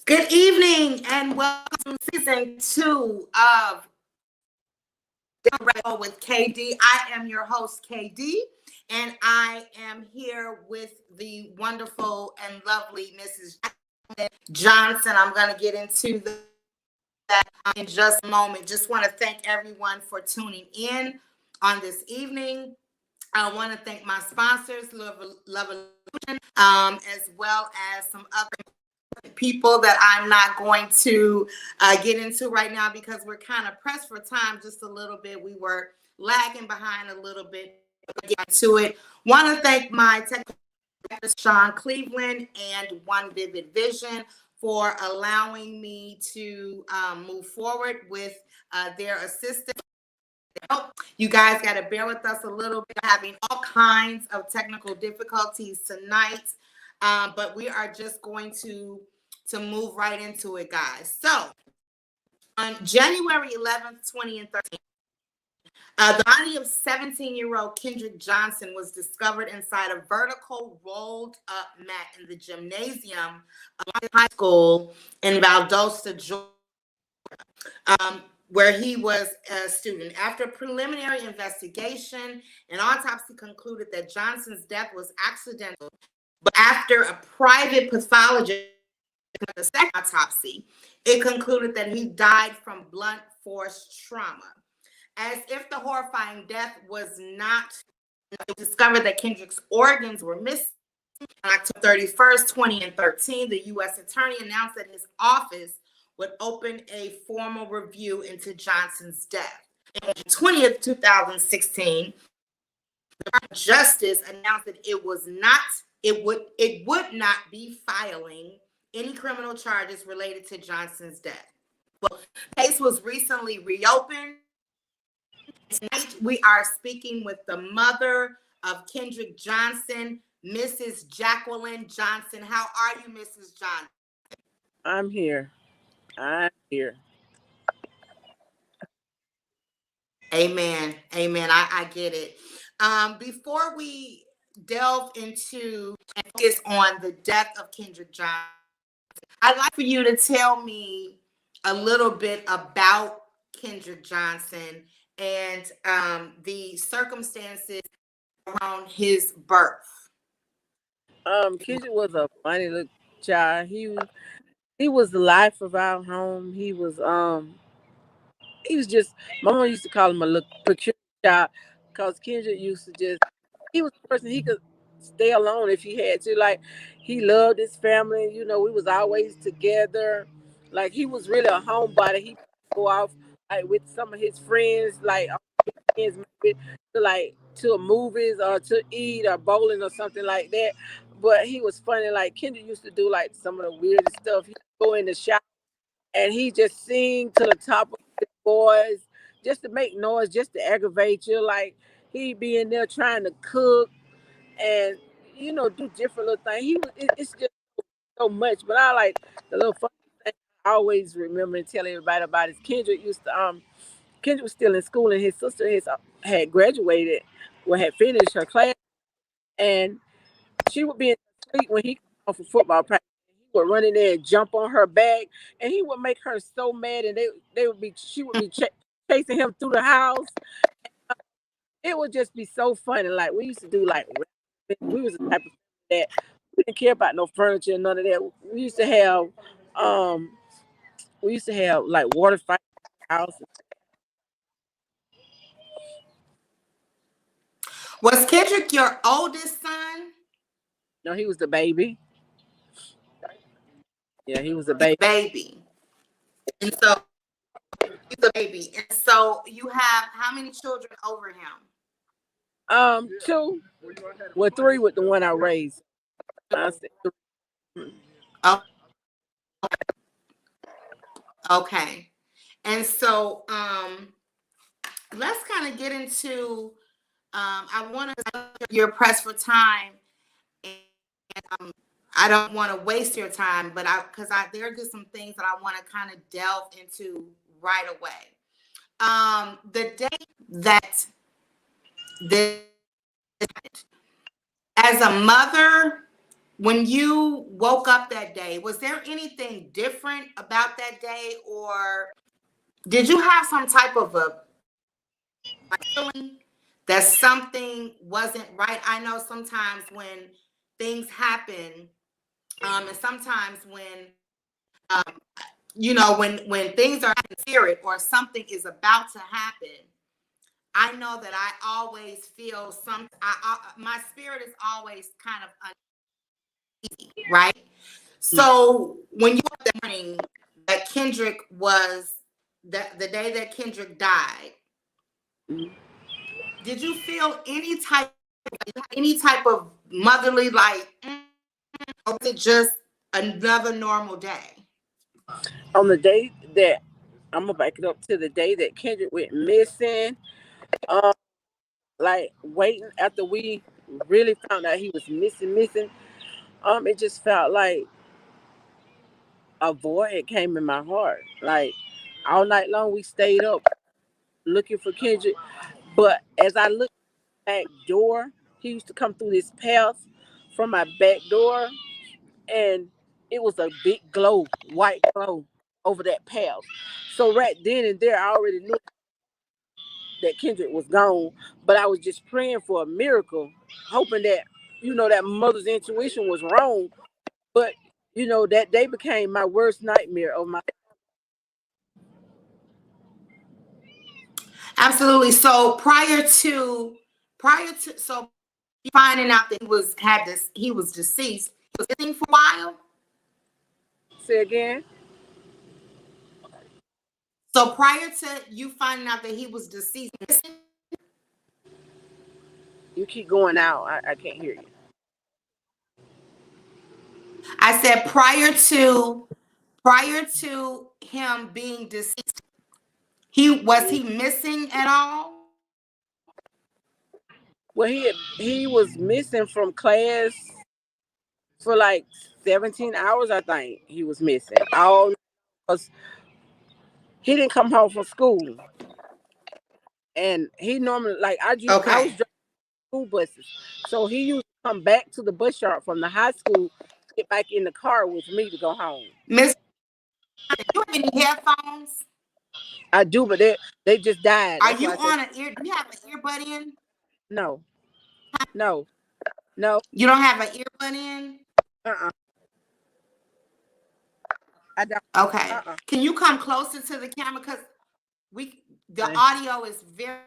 Good evening and welcome to season 2 of Dinner with KD. I am your host, KD, and I am here with the wonderful and lovely Mrs. Johnson. I'm going to get into that in just a moment. Just want to thank everyone for tuning in on this evening. I want to thank my sponsors, Love Illusion, as well as some other people that I'm not going to get into right now because we're kind of pressed for time just a little bit. We were lagging behind a little bit. Get to it. Want to thank my technical director, Sean Cleveland, and One Vivid Vision for allowing me to move forward with their assistance. You guys got to bear with us a little bit, having all kinds of technical difficulties tonight, but we are just going to move right into it, guys. So on January 11th, 2013, the body of 17-year-old Kendrick Johnson was discovered inside a vertical rolled up mat in the gymnasium of Lowndes High School in Valdosta, Georgia, where he was a student. After preliminary investigation, an autopsy concluded that Johnson's death was accidental, but after a private pathologist the second autopsy, it concluded that he died from blunt force trauma. As if the horrifying death was not discovered that Kendrick's organs were missing. On October 31st, 2013, the U.S. Attorney announced that his office would open a formal review into Johnson's death. On June 20th, 2016, the Department of Justice announced that it would not be filing any criminal charges related to Johnson's death. Well, the case was recently reopened. Tonight, we are speaking with the mother of Kendrick Johnson, Mrs. Jacqueline Johnson. How are you, Mrs. Johnson? I'm here. Amen. Amen. I get it. Before we delve into and focus on the death of Kendrick Johnson, I'd like for you to tell me a little bit about Kendrick Johnson and the circumstances around his birth. Kendrick was a funny little child. He was the life of our home. He was just, my mom used to call him a little peculiar child because Kendrick used to just, he was the person he could stay alone if he had to. Like, he loved his family. You know, we was always together. Like, he was really a homebody. He would go off like with some of his friends, like friends maybe to movies or to eat or bowling or something like that. But he was funny. Like, Kendrick used to do like some of the weirdest stuff. He'd go in the shop and he just sing to the top of his voice just to make noise, just to aggravate you. Like, he'd be in there trying to cook and do different little things. It's just so much. But I like the little fun thing I always remember and tell everybody about is Kendrick was still in school and his sister had graduated, had finished her class, and she would be in the street when he came off of football practice. He would run in there and jump on her back, and he would make her so mad, and she would be chasing him through the house. It would just be so funny. Like, we used to do we was the type of that we didn't care about no furniture and none of that. We used to have like water fights in the house. Was Kendrick your oldest son? No, he was the baby. Yeah, he was a baby. Baby. And so he's a baby. And so you have how many children over him? 2. Well, 3 with the one I raised. I said 3. Oh, okay. And so let's kind of get into I want to you're pressed for time, and I don't want to waste your time, but there are just some things that I want to kind of delve into right away. The day that this, as a mother when you woke up that day, was there anything different about that day, or did you have some type of a feeling that something wasn't right? I know sometimes when things happen, and sometimes when um, when things are in spirit or something is about to happen, I know that I always feel my spirit is always kind of uneasy, right? So when you were morning that Kendrick was the day that Kendrick died, did you feel any type of motherly or was it just another normal day? On the day that I'm gonna back it up to the day that Kendrick went missing, um, like waiting after we really found out he was missing, it just felt like a void came in my heart. Like all night long we stayed up looking for Kendrick. But as I looked back door, he used to come through this path from my back door, and it was a big glow, white glow over that path. So right then and there, I already knew that Kendrick was gone, but I was just praying for a miracle, hoping that that mother's intuition was wrong. But that day became my worst nightmare of my. Absolutely. So so finding out that he was deceased, he was missing for a while. Say again. So prior to you finding out that he was deceased, You keep going out. I can't hear you. I said prior to him being deceased, he missing at all? Well, he was missing from class for like 17 hours. I think he was missing. All because he didn't come home from school, and he normally I was Okay. driving school buses, so he used to come back to the bus yard from the high school, get back in the car with me to go home. Miss, do you have any headphones? I do, but they just died. Are That's why you I said on an ear? Do you have an earbud in? no, no, no. You don't have an earbud in? Uh-uh. I don't. Okay. Uh-uh. Can you come closer to the camera? Because the Okay. audio is very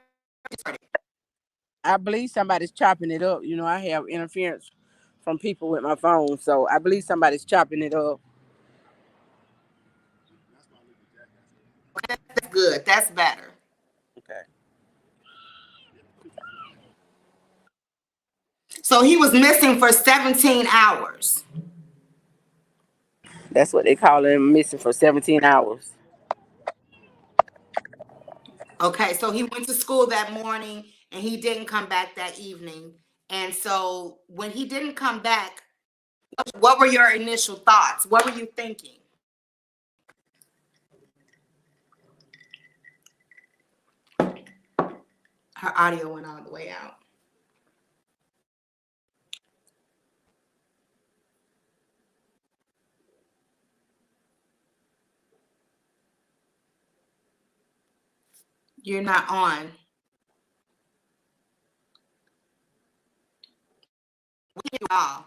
distorted. I believe somebody's chopping it up. I have interference from people with my phone, so I believe somebody's chopping it up. That's good. That's better. Okay. So he was missing for 17 hours. That's what they call him, missing for 17 hours. Okay. So he went to school that morning and he didn't come back that evening. And so when he didn't come back, what were your initial thoughts? What were you thinking? Her audio went all the way out. You're not on. We hear you all.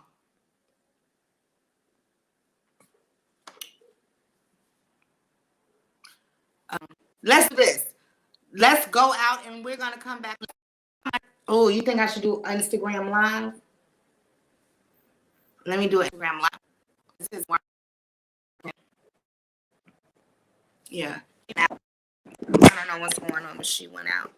Let's do this. Let's go out and we're gonna come back. Oh, you think I should do Instagram Live? Let me do Instagram Live. This is one. Yeah. I don't know what's going on, but she went out.